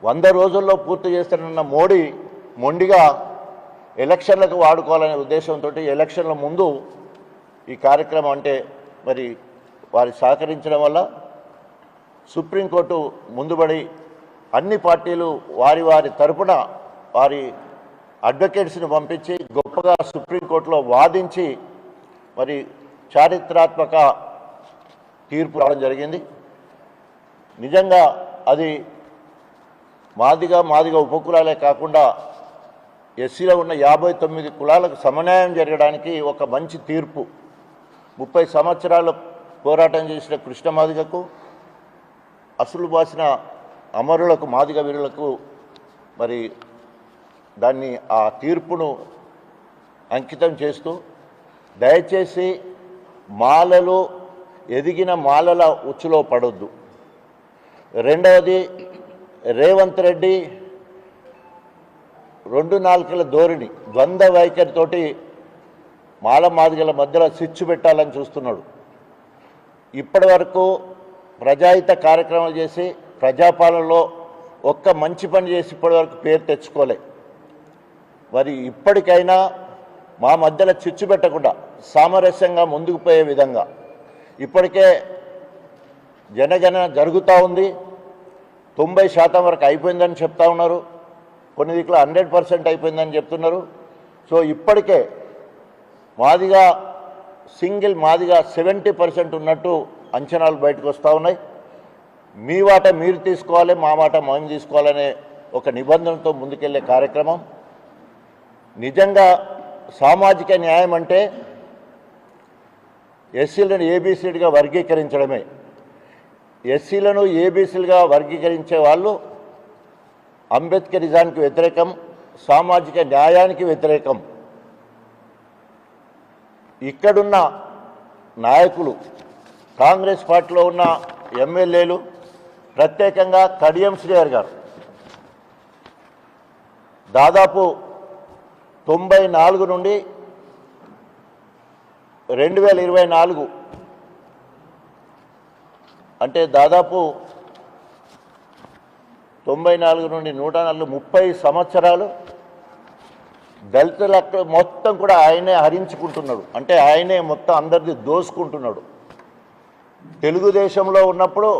100 రోజుల్లో పూర్తి చేస్తానన్న మోడీ మొండిగా ఎలక్షన్లకు వాడుకోవాలనే ఉద్దేశంతో ఎలక్షన్ల ముందు ఈ కార్యక్రమం అంటే మరి వారి సహకరించడం వల్ల సుప్రీంకోర్టు ముందుబడి అన్ని పార్టీలు వారి వారి తరపున వారి అడ్వకేట్స్ని పంపించి గొప్పగా సుప్రీంకోర్టులో వాదించి మరి చారిత్రాత్మక తీర్పు రావడం జరిగింది. నిజంగా అది మాదిగా ఉపకులాలే కాకుండా ఎస్సీలో ఉన్న 59 కులాలకు సమన్వయం జరగడానికి ఒక మంచి తీర్పు. 30 సంవత్సరాలు పోరాటం చేసిన కృష్ణ మాదిగకు, అసలు బాసిన అమరులకు, మాదిగ వీరులకు మరి దాన్ని ఆ తీర్పును అంకితం చేస్తూ దయచేసి మాలలు ఎదిగిన మాలల ఉచ్చులో పడొద్దు. రెండవది, రేవంత్ రెడ్డి 2 నాలుకల ధోరణి, ద్వంద్వ వైఖరితోటి మాల మాదిగల మధ్యలో సిచ్చు పెట్టాలని చూస్తున్నాడు. ఇప్పటి వరకు ప్రజాహిత కార్యక్రమాలు చేసి ప్రజాపాలనలో ఒక్క మంచి పని చేసి ఇప్పటివరకు పేరు తెచ్చుకోలే. మరి ఇప్పటికైనా మా మధ్యలో చిచ్చు పెట్టకుండా సామరస్యంగా ముందుకు పోయే విధంగా ఇప్పటికే జనగణన జరుగుతూ ఉంది. 90% వరకు అయిపోయిందని చెప్తా ఉన్నారు. కొన్ని దిక్కులో 100% అయిపోయిందని చెప్తున్నారు. సో ఇప్పటికే మాదిగా సింగిల్ మాదిగా 70% ఉన్నట్టు అంచనాలు బయటకు వస్తూ ఉన్నాయి. మీ వాట మీరు తీసుకోవాలి, మా మాట మేము తీసుకోవాలనే ఒక నిబంధనతో ముందుకెళ్లే కార్యక్రమం. నిజంగా సామాజిక న్యాయం అంటే ఎస్సీలను ఏబీసీలుగా వర్గీకరించడమే. ఎస్సీలను ఏబీసీలుగా వర్గీకరించే వాళ్ళు అంబేద్కరిజానికి వ్యతిరేకం, సామాజిక న్యాయానికి వ్యతిరేకం. ఇక్కడున్న నాయకులు, కాంగ్రెస్ పార్టీలో ఉన్న ఎమ్మెల్యేలు, ప్రత్యేకంగా కడియం శ్రీహరి గారు దాదాపు 94 నుండి 2024 అంటే దాదాపు 94 నుండి 104 30 సంవత్సరాలు దళితులకు మొత్తం కూడా ఆయనే హరించుకుంటున్నాడు. అంటే ఆయనే మొత్తం అందరిది దోసుకుంటున్నాడు. తెలుగుదేశంలో ఉన్నప్పుడు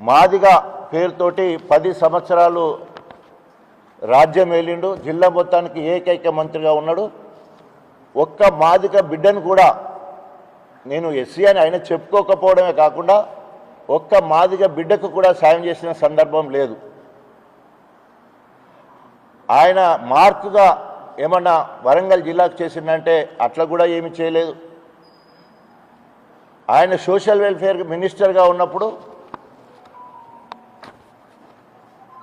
మాదిగా పేరుతోటి 10 సంవత్సరాలు రాజ్యం ఏలిండు. జిల్లా మొత్తానికి ఏకైక మంత్రిగా ఉన్నాడు. ఒక్క మాదిగ బిడ్డను కూడా నేను ఎస్సీ అని ఆయన చెప్పుకోకపోవడమే కాకుండా ఒక్క మాదిగ బిడ్డకు కూడా సాయం చేసిన సందర్భం లేదు. ఆయన మార్కుగా ఏమన్నా వరంగల్ జిల్లాకు చేసిందంటే అట్లా కూడా ఏమి చేయలేదు. ఆయన సోషల్ వెల్ఫేర్ మినిస్టర్గా ఉన్నప్పుడు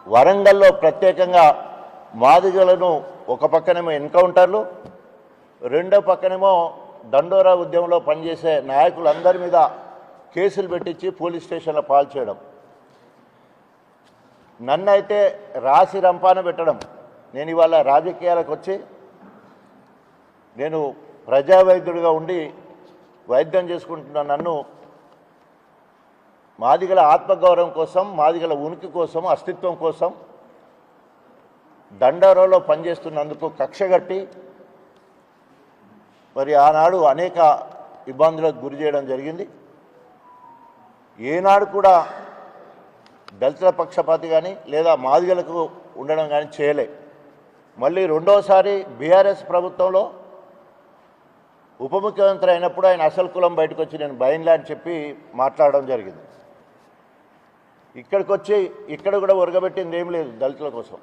వరంగల్లో ప్రత్యేకంగా మాదిగలను ఒక పక్కనేమో ఎన్కౌంటర్లు, రెండో పక్కనేమో దండోరా ఉద్యమంలో పనిచేసే నాయకులందరి మీద కేసులు పెట్టించి పోలీస్ స్టేషన్లో పాల్చేయడం, నన్నైతే రాసి రంపాన పెట్టడం. నేను ఇవాళ రాజకీయాలకు వచ్చి నేను ప్రజా వైద్యుడిగా ఉండి వైద్యం చేసుకుంటున్న నన్ను మాదిగల ఆత్మగౌరవం కోసం, మాదిగల ఉనికి కోసం, అస్తిత్వం కోసం దండోరాలో పనిచేస్తున్నందుకు కక్షగట్టి మరి ఆనాడు అనేక ఇబ్బందులకు గురి చేయడం జరిగింది. ఏనాడు కూడా దళితుల పక్షపాతి కానీ లేదా మాదిగలకు ఉండడం కానీ చేయలే. మళ్ళీ రెండోసారి బీఆర్ఎస్ ప్రభుత్వంలో ఉప ముఖ్యమంత్రి అయినప్పుడు ఆయన అసలు కులం బయటకు వచ్చి నేను బయన్లా అని చెప్పి మాట్లాడడం జరిగింది. ఇక్కడికి వచ్చి ఇక్కడ కూడా ఒరగబెట్టింది ఏం లేదు దళితుల కోసం.